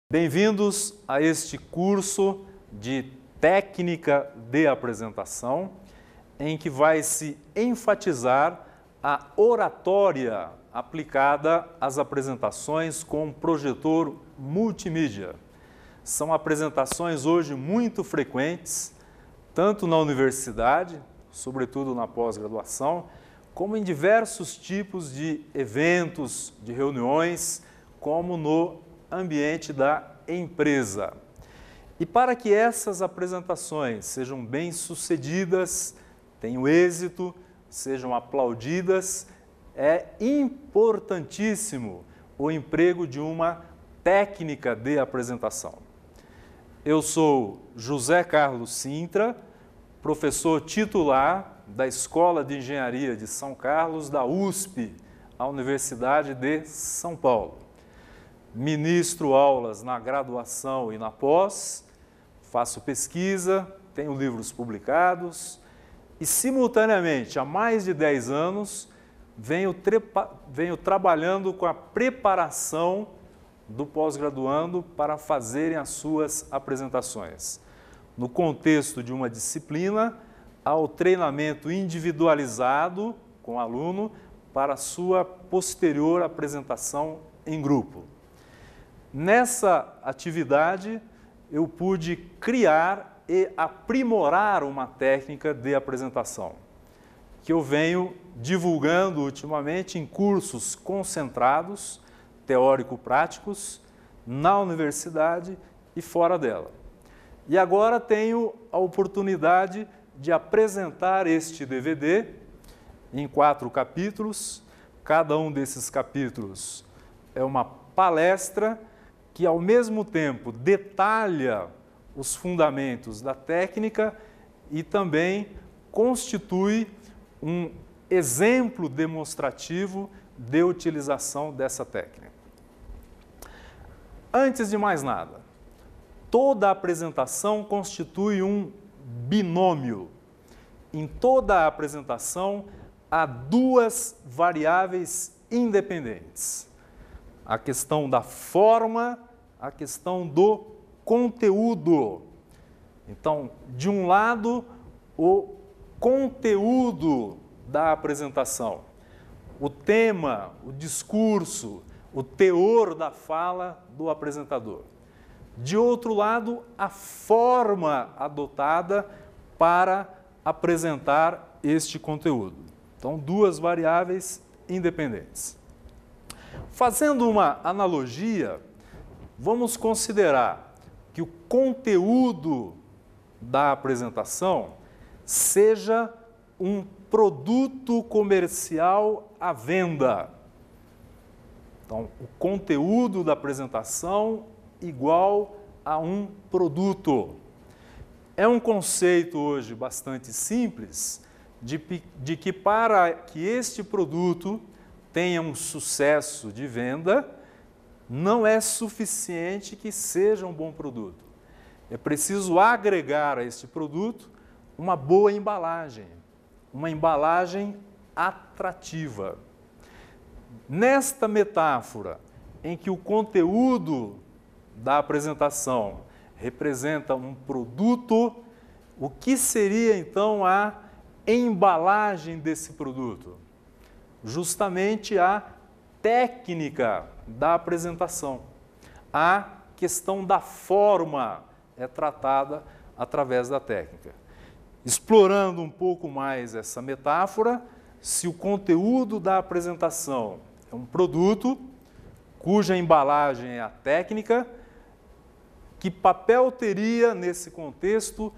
Bem-vindos a este curso de técnica de apresentação, em que vai se enfatizar a oratória aplicada às apresentações com projetor multimídia. São apresentações hoje muito frequentes, tanto na universidade, sobretudo na pós-graduação, como em diversos tipos de eventos, de reuniões, como no ambiente da empresa. E para que essas apresentações sejam bem-sucedidas, tenham êxito, sejam aplaudidas, é importantíssimo o emprego de uma técnica de apresentação. Eu sou José Carlos Sintra, professor titular da Escola de Engenharia de São Carlos, da USP, a Universidade de São Paulo. Ministro aulas na graduação e na pós, faço pesquisa, tenho livros publicados e, simultaneamente, há mais de 10 anos, venho trabalhando com a preparação do pós-graduando para fazerem as suas apresentações. No contexto de uma disciplina, ao treinamento individualizado com o aluno para a sua posterior apresentação em grupo. Nessa atividade, eu pude criar e aprimorar uma técnica de apresentação, que eu venho divulgando ultimamente em cursos concentrados, teórico-práticos, na universidade e fora dela. E agora tenho a oportunidade de apresentar este DVD em 4 capítulos. Cada um desses capítulos é uma palestra que, ao mesmo tempo, detalha os fundamentos da técnica e também constitui um exemplo demonstrativo de utilização dessa técnica. Antes de mais nada, toda apresentação constitui um binômio. Em toda a apresentação, há 2 variáveis independentes: a questão da forma, a questão do conteúdo. Então, de um lado, o conteúdo da apresentação, o tema, o discurso, o teor da fala do apresentador. De outro lado, a forma adotada para apresentar este conteúdo. Então, 2 variáveis independentes. Fazendo uma analogia, vamos considerar que o conteúdo da apresentação seja um produto comercial à venda. Então, o conteúdo da apresentação igual a um produto. É um conceito hoje bastante simples de que para que este produto tenha um sucesso de venda, não é suficiente que seja um bom produto. É preciso agregar a este produto uma boa embalagem, uma embalagem atrativa. Nesta metáfora, em que o conteúdo da apresentação representa um produto, o que seria então a embalagem desse produto? Justamente a técnica da apresentação. A questão da forma é tratada através da técnica. Explorando um pouco mais essa metáfora, se o conteúdo da apresentação é um produto, cuja embalagem é a técnica, que papel teria nesse contexto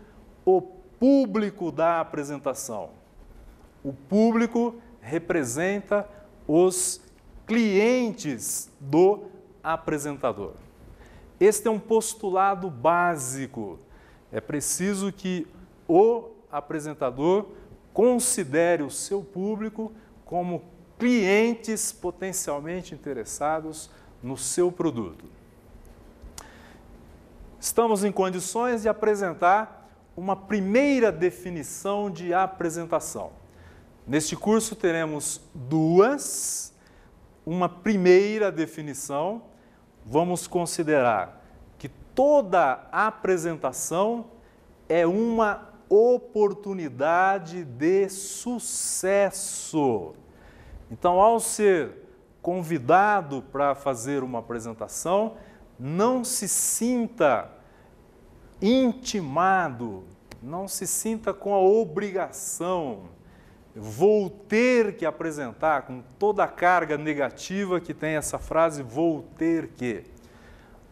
o público da apresentação? O público representa os clientes do apresentador. Este é um postulado básico. É preciso que o apresentador considere o seu público como clientes potencialmente interessados no seu produto. Estamos em condições de apresentar uma primeira definição de apresentação. Neste curso teremos 2. Uma primeira definição, vamos considerar toda apresentação é uma oportunidade de sucesso. Então, ao ser convidado para fazer uma apresentação, não se sinta intimado, não se sinta com a obrigação. Vou ter que apresentar, com toda a carga negativa que tem essa frase, vou ter que.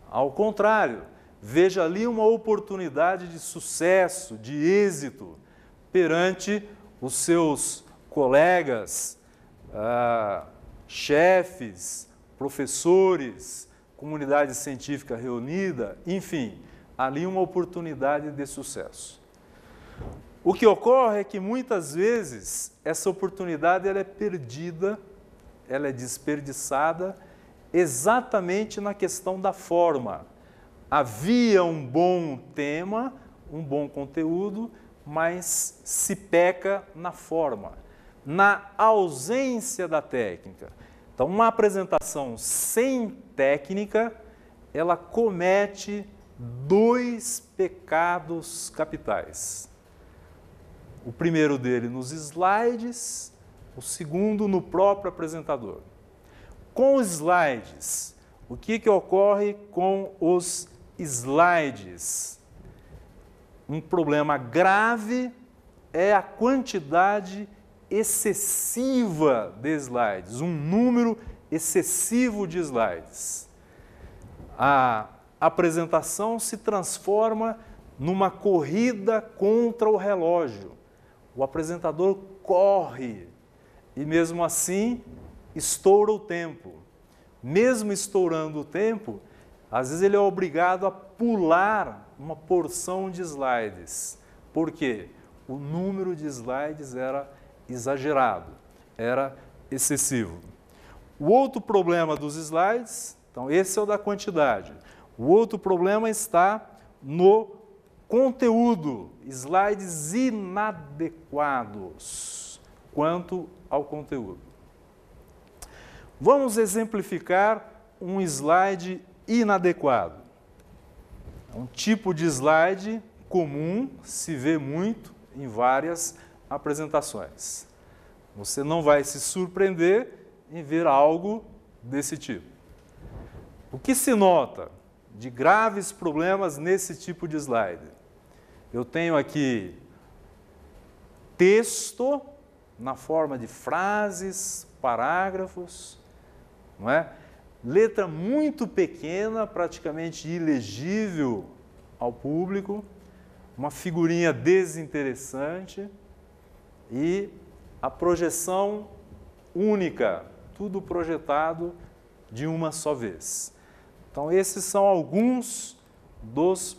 Ao contrário, veja ali uma oportunidade de sucesso, de êxito, perante os seus colegas, chefes, professores, comunidade científica reunida, enfim, ali uma oportunidade de sucesso. O que ocorre é que muitas vezes essa oportunidade ela é perdida, ela é desperdiçada exatamente na questão da forma. Havia um bom tema, um bom conteúdo, mas se peca na forma, na ausência da técnica. Então, uma apresentação sem técnica, ela comete dois pecados capitais. O primeiro dele nos slides, o segundo no próprio apresentador. Com os slides, o que ocorre com os slides? Um problema grave é a quantidade excessiva de slides, um número excessivo de slides. A apresentação se transforma numa corrida contra o relógio. O apresentador corre e, mesmo assim, estoura o tempo. Mesmo estourando o tempo, às vezes ele é obrigado a pular uma porção de slides. Por quê? O número de slides era exagerado, era excessivo. O outro problema dos slides, então esse é o da quantidade. O outro problema está no conteúdo, slides inadequados quanto ao conteúdo. Vamos exemplificar um slide inadequado. É um tipo de slide comum, se vê muito em várias apresentações. Você não vai se surpreender em ver algo desse tipo. O que se nota de graves problemas nesse tipo de slide? Eu tenho aqui texto na forma de frases, parágrafos, não é? Letra muito pequena, praticamente ilegível ao público, uma figurinha desinteressante e a projeção única, tudo projetado de uma só vez. Então, esses são alguns dos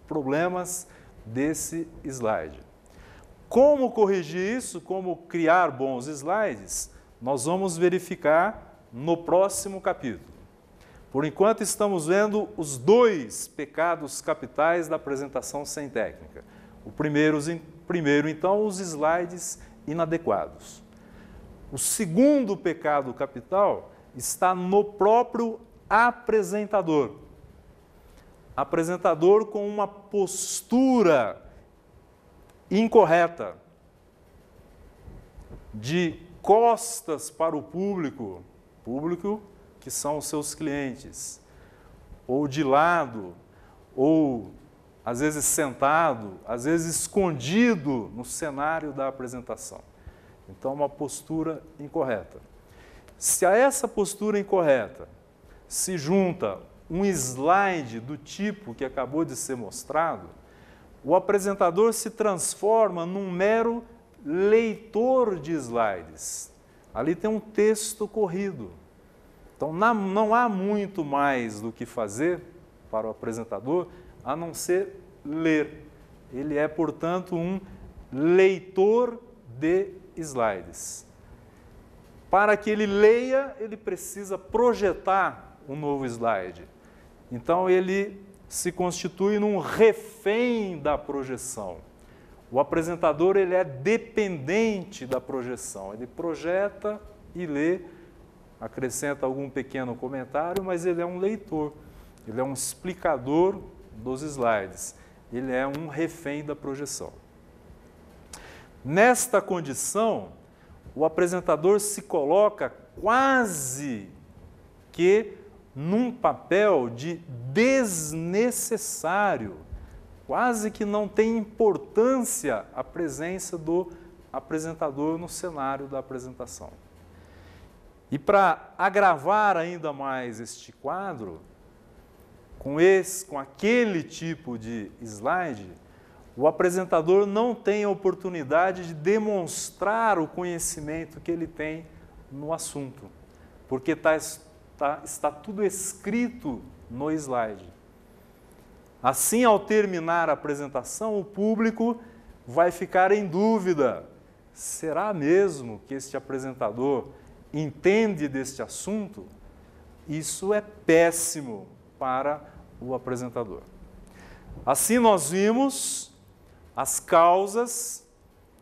problemas desse slide. Como corrigir isso, como criar bons slides, nós vamos verificar no próximo capítulo. Por enquanto, estamos vendo os dois pecados capitais da apresentação sem técnica. O primeiro, então, os slides inadequados. O segundo pecado capital está no próprio apresentador. Apresentador com uma postura incorreta, de costas para o público que são os seus clientes, ou de lado, ou às vezes sentado, às vezes escondido no cenário da apresentação. Então, uma postura incorreta. Se a essa postura incorreta se junta um slide do tipo que acabou de ser mostrado, o apresentador se transforma num mero leitor de slides. Ali tem um texto corrido. Então, não há muito mais do que fazer para o apresentador, a não ser ler. Ele é, portanto, um leitor de slides. Para que ele leia, ele precisa projetar um novo slide. Então, ele se constitui num refém da projeção. O apresentador ele é dependente da projeção. Ele projeta e lê, acrescenta algum pequeno comentário, mas ele é um leitor. Ele é um explicador dos slides. Ele é um refém da projeção. Nesta condição, o apresentador se coloca quase que num papel de desnecessário, quase que não tem importância a presença do apresentador no cenário da apresentação. E para agravar ainda mais este quadro, com aquele tipo de slide, o apresentador não tem a oportunidade de demonstrar o conhecimento que ele tem no assunto, porque está tudo escrito no slide. Assim, ao terminar a apresentação, o público vai ficar em dúvida: será mesmo que este apresentador entende deste assunto? Isso é péssimo para o apresentador. Assim, nós vimos as causas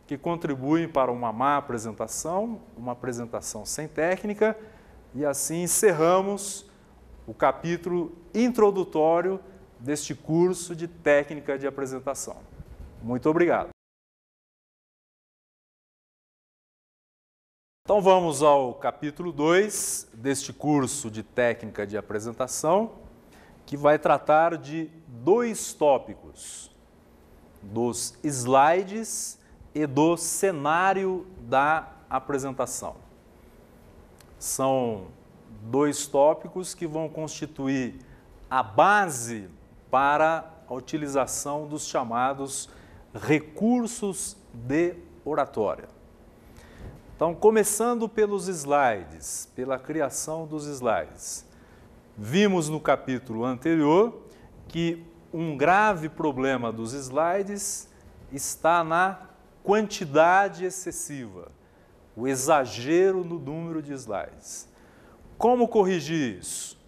que contribuem para uma má apresentação, uma apresentação sem técnica, e assim encerramos o capítulo introdutório deste curso de técnica de apresentação. Muito obrigado. Então vamos ao capítulo 2 deste curso de técnica de apresentação, que vai tratar de 2 tópicos: dos slides e do cenário da apresentação. São 2 tópicos que vão constituir a base para a utilização dos chamados recursos de oratória. Então, começando pelos slides, pela criação dos slides. Vimos no capítulo anterior que um grave problema dos slides está na quantidade excessiva, o exagero no número de slides. Como corrigir isso?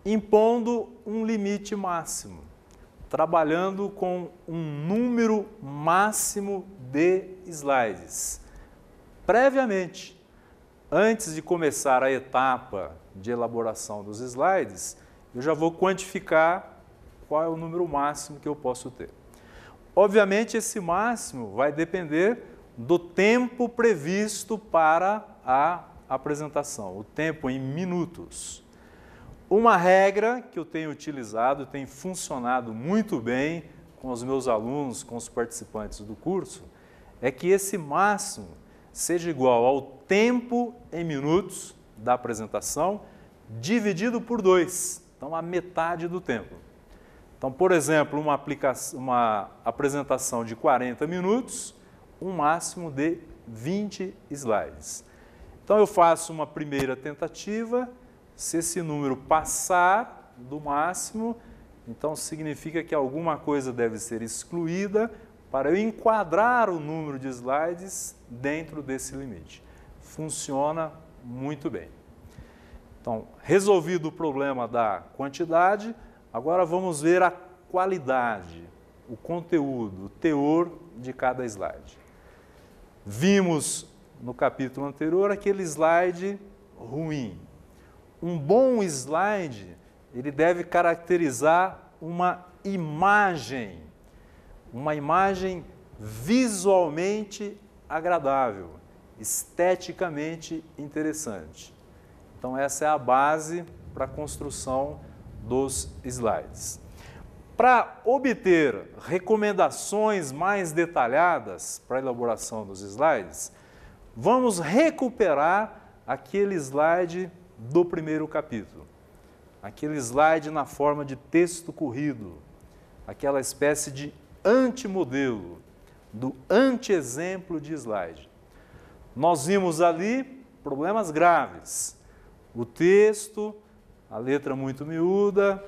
Impondo um limite máximo, trabalhando com um número máximo de slides. Previamente, antes de começar a etapa de elaboração dos slides, eu já vou quantificar qual é o número máximo que eu posso ter. Obviamente, esse máximo vai depender do tempo previsto para a apresentação, o tempo em minutos. Uma regra que eu tenho utilizado, tem funcionado muito bem com os meus alunos, com os participantes do curso, é que esse máximo seja igual ao tempo em minutos da apresentação, dividido por 2, então a metade do tempo. Então, por exemplo, uma apresentação de 40 minutos, um máximo de 20 slides. Então, eu faço uma primeira tentativa, se esse número passar do máximo, então significa que alguma coisa deve ser excluída para eu enquadrar o número de slides dentro desse limite. Funciona muito bem. Então, resolvido o problema da quantidade, agora vamos ver a qualidade, o conteúdo, o teor de cada slide. Vimos no capítulo anterior aquele slide ruim. Um bom slide, ele deve caracterizar uma imagem visualmente agradável, esteticamente interessante. Então, essa é a base para a construção dos slides. Para obter recomendações mais detalhadas para a elaboração dos slides, vamos recuperar aquele slide do primeiro capítulo, aquele slide na forma de texto corrido, aquela espécie de antimodelo, do anti-exemplo de slide. Nós vimos ali problemas graves, o texto, a letra muito miúda,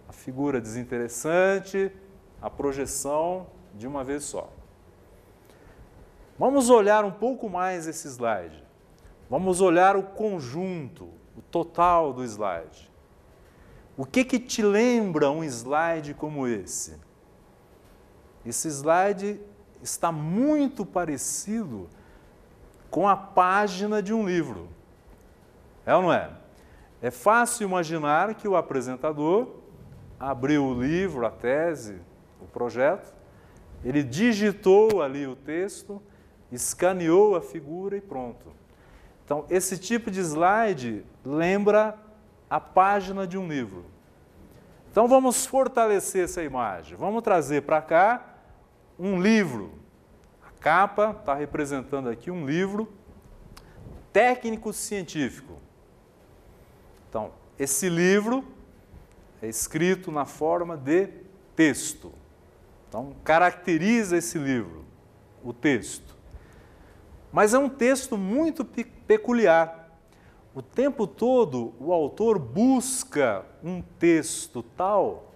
a figura desinteressante, a projeção de uma vez só. Vamos olhar um pouco mais esse slide. Vamos olhar o conjunto, o total do slide. O que te lembra um slide como esse? Esse slide está muito parecido com a página de um livro. É ou não é? É fácil imaginar que o apresentador abriu o livro, a tese, o projeto, ele digitou ali o texto, escaneou a figura e pronto. Então, esse tipo de slide lembra a página de um livro. Então, vamos fortalecer essa imagem. Vamos trazer para cá um livro. A capa está representando aqui um livro técnico-científico. Então, esse livro é escrito na forma de texto. Então, caracteriza esse livro, o texto. Mas é um texto muito peculiar. O tempo todo, o autor busca um texto tal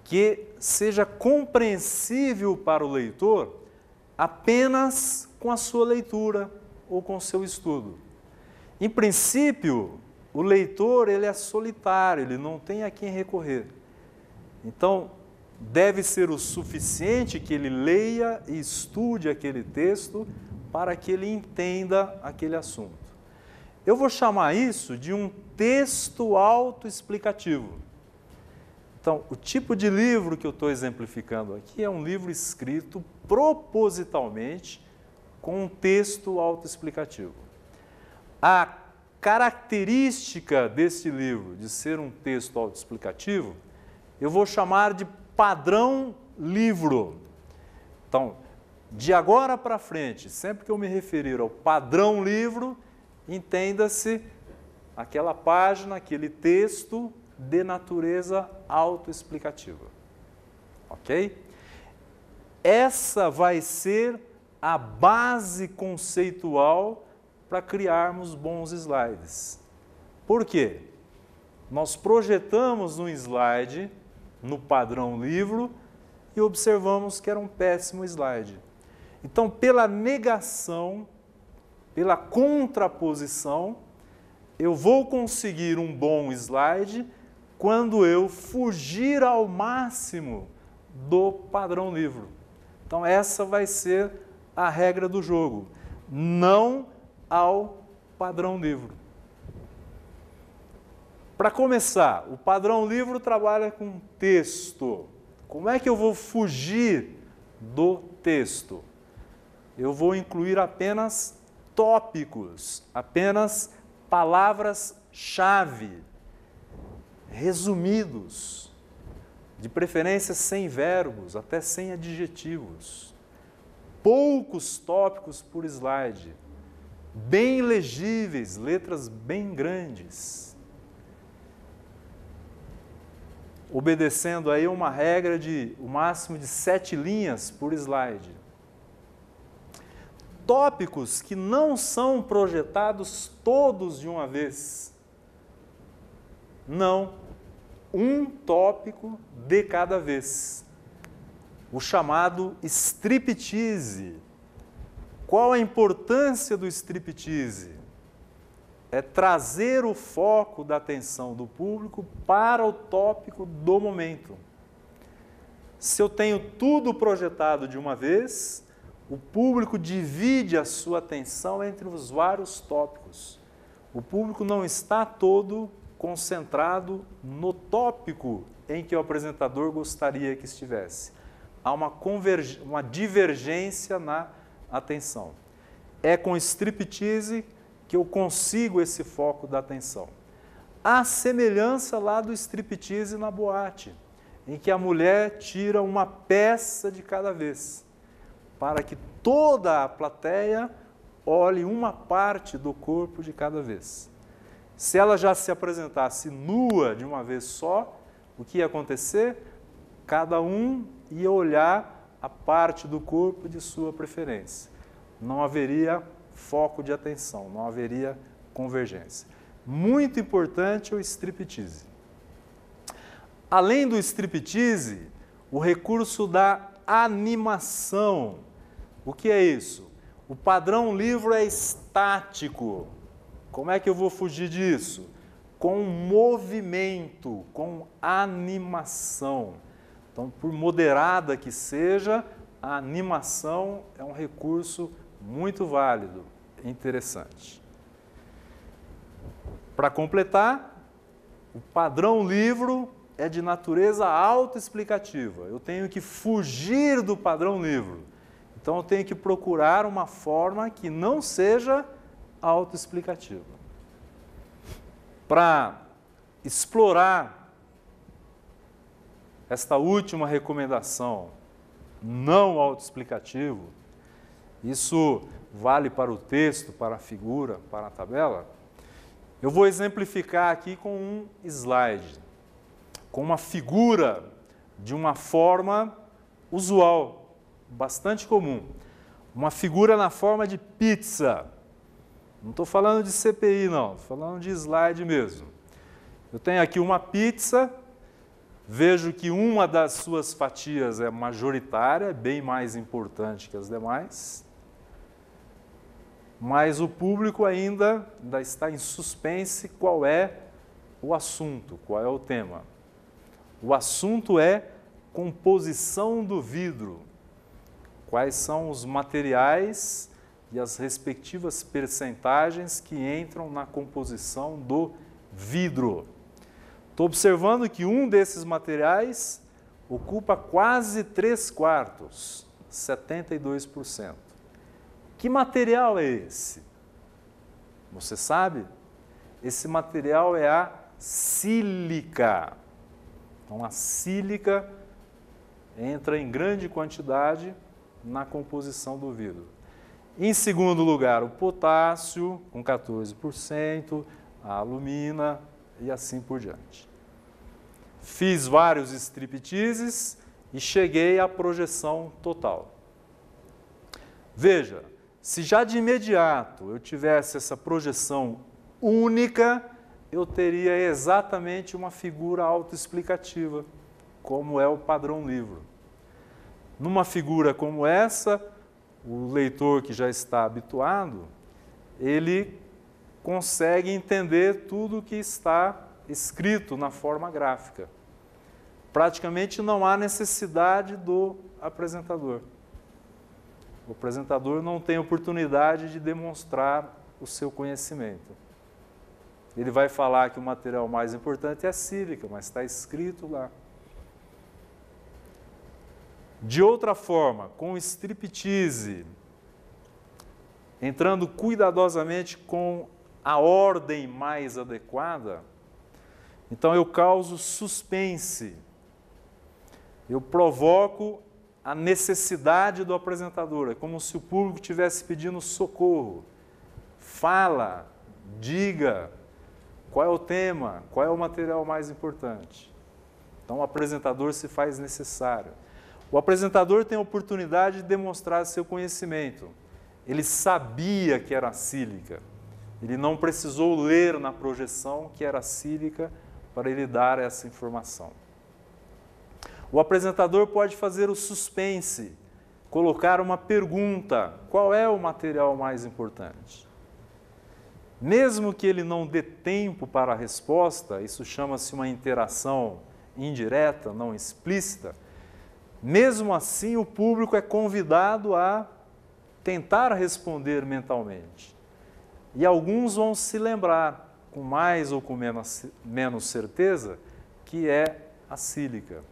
que seja compreensível para o leitor apenas com a sua leitura ou com o seu estudo. Em princípio, o leitor ele é solitário, ele não tem a quem recorrer. Então, deve ser o suficiente que ele leia e estude aquele texto para que ele entenda aquele assunto. Eu vou chamar isso de um texto autoexplicativo. Então, o tipo de livro que eu estou exemplificando aqui é um livro escrito propositalmente com um texto autoexplicativo. A característica desse livro de ser um texto autoexplicativo, eu vou chamar de padrão livro. Então, de agora para frente, sempre que eu me referir ao padrão livro, entenda-se aquela página, aquele texto de natureza autoexplicativa. Ok? Essa vai ser a base conceitual para criarmos bons slides. Por quê? Nós projetamos um slide no padrão livro e observamos que era um péssimo slide. Então, pela negação, pela contraposição, eu vou conseguir um bom slide quando eu fugir ao máximo do padrão livro. Então, essa vai ser a regra do jogo, não ao padrão livro. Para começar, o padrão livro trabalha com texto. Como é que eu vou fugir do texto? Eu vou incluir apenas tópicos, apenas palavras-chave, resumidos, de preferência sem verbos, até sem adjetivos. Poucos tópicos por slide, bem legíveis, letras bem grandes. Obedecendo aí uma regra de o máximo de 7 linhas por slide. Tópicos que não são projetados todos de uma vez. Não, um tópico de cada vez. O chamado striptease. Qual a importância do striptease? É trazer o foco da atenção do público para o tópico do momento. Se eu tenho tudo projetado de uma vez, o público divide a sua atenção entre os vários tópicos. O público não está todo concentrado no tópico em que o apresentador gostaria que estivesse. Há uma divergência na atenção. É com striptease que eu consigo esse foco da atenção. Há semelhança lá do striptease na boate, em que a mulher tira uma peça de cada vez, para que toda a plateia olhe uma parte do corpo de cada vez. Se ela já se apresentasse nua de uma vez só, o que ia acontecer? Cada um ia olhar a parte do corpo de sua preferência. Não haveria foco de atenção, não haveria convergência. Muito importante o striptease. Além do striptease, o recurso da animação. O que é isso? O padrão livro é estático. Como é que eu vou fugir disso? Com movimento, com animação. Então, por moderada que seja, a animação é um recurso muito válido, interessante. Para completar, o padrão livro é de natureza autoexplicativa. Eu tenho que fugir do padrão livro. Então, eu tenho que procurar uma forma que não seja autoexplicativa. Para explorar esta última recomendação, não autoexplicativo, isso vale para o texto, para a figura, para a tabela, eu vou exemplificar aqui com um slide, com uma figura de uma forma usual, bastante comum. Uma figura na forma de pizza. Não estou falando de CPI, não, estou falando de slide mesmo. Eu tenho aqui uma pizza, vejo que uma das suas fatias é majoritária, bem mais importante que as demais, mas o público ainda está em suspense qual é o assunto, qual é o tema. O assunto é composição do vidro. Quais são os materiais e as respectivas percentagens que entram na composição do vidro. Estou observando que um desses materiais ocupa quase 3/4, 72%. Que material é esse? Você sabe? Esse material é a sílica. Então, a sílica entra em grande quantidade na composição do vidro. Em segundo lugar, o potássio, com 14%, a alumina e assim por diante. Fiz vários stripteases e cheguei à projeção total. Veja, se já de imediato eu tivesse essa projeção única, eu teria exatamente uma figura autoexplicativa, como é o padrão livro. Numa figura como essa, o leitor que já está habituado, ele consegue entender tudo o que está escrito na forma gráfica. Praticamente não há necessidade do apresentador. O apresentador não tem oportunidade de demonstrar o seu conhecimento. Ele vai falar que o material mais importante é a sílica, mas está escrito lá. De outra forma, com o striptease, entrando cuidadosamente com a ordem mais adequada, então eu causo suspense, eu provoco a necessidade do apresentador, é como se o público estivesse pedindo socorro. Fala, diga, qual é o tema, qual é o material mais importante. Então o apresentador se faz necessário. O apresentador tem a oportunidade de demonstrar seu conhecimento. Ele sabia que era sílica. Ele não precisou ler na projeção que era sílica para ele dar essa informação. O apresentador pode fazer o suspense, colocar uma pergunta: qual é o material mais importante? Mesmo que ele não dê tempo para a resposta, isso chama-se uma interação indireta, não explícita, mesmo assim o público é convidado a tentar responder mentalmente. E alguns vão se lembrar, com mais ou com menos certeza, que é a sílica.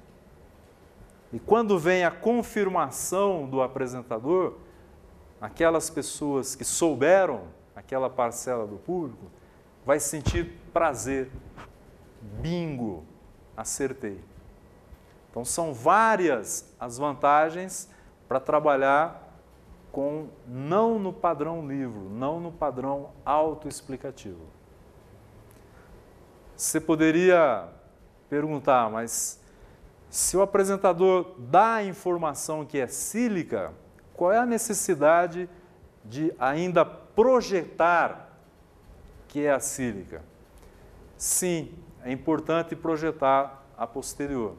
E quando vem a confirmação do apresentador, aquelas pessoas que souberam, aquela parcela do público, vai sentir prazer. Bingo, acertei. Então são várias as vantagens para trabalhar com não no padrão livro, não no padrão autoexplicativo. Você poderia perguntar, mas se o apresentador dá a informação que é sílica, qual é a necessidade de ainda projetar que é a sílica? Sim, é importante projetar a posterior,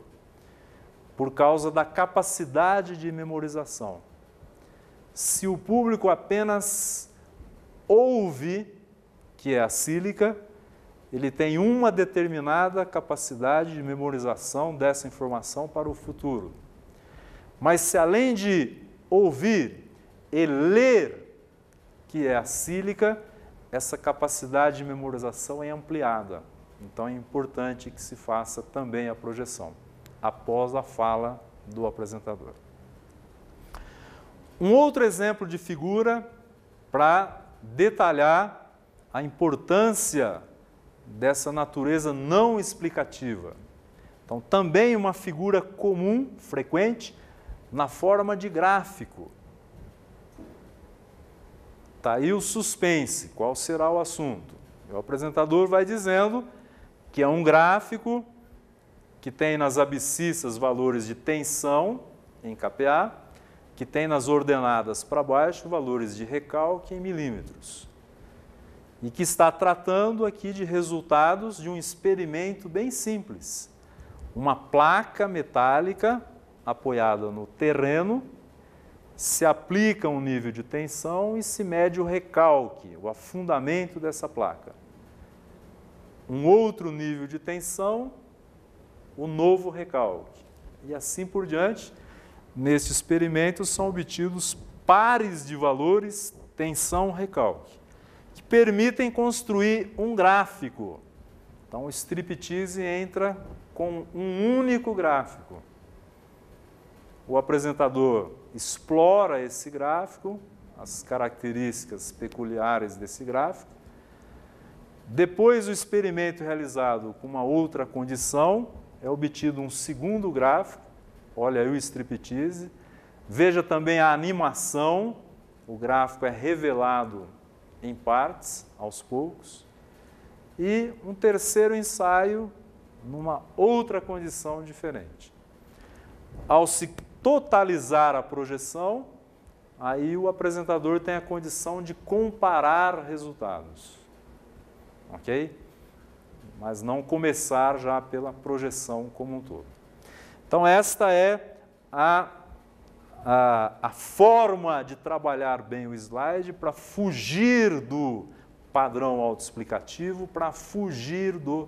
por causa da capacidade de memorização. Se o público apenas ouve que é a sílica, ele tem uma determinada capacidade de memorização dessa informação para o futuro. Mas se além de ouvir e ler que é a sílica, essa capacidade de memorização é ampliada. Então é importante que se faça também a projeção, após a fala do apresentador. Um outro exemplo de figura para detalhar a importância dessa natureza não explicativa. Então, também uma figura comum, frequente, na forma de gráfico. Está aí o suspense, qual será o assunto? O apresentador vai dizendo que é um gráfico que tem nas abscissas valores de tensão em kPa, que tem nas ordenadas para baixo valores de recalque em milímetros. E que está tratando aqui de resultados de um experimento bem simples. Uma placa metálica apoiada no terreno, se aplica um nível de tensão e se mede o recalque, o afundamento dessa placa. Um outro nível de tensão, o novo recalque. E assim por diante, neste experimento são obtidos pares de valores tensão-recalque, que permitem construir um gráfico. Então o striptease entra com um único gráfico. O apresentador explora esse gráfico, as características peculiares desse gráfico. Depois do experimento realizado com uma outra condição, é obtido um segundo gráfico. Olha aí o striptease. Veja também a animação. O gráfico é revelado em partes, aos poucos. E um terceiro ensaio numa outra condição diferente. Ao se totalizar a projeção, aí o apresentador tem a condição de comparar resultados. Ok? Mas não começar já pela projeção como um todo. Então, esta é a forma de trabalhar bem o slide para fugir do padrão autoexplicativo, para fugir do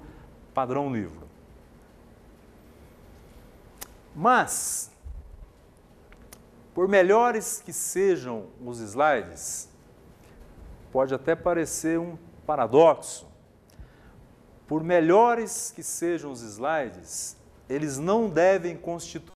padrão livro. Mas, por melhores que sejam os slides, pode até parecer um paradoxo. Por melhores que sejam os slides, eles não devem constituir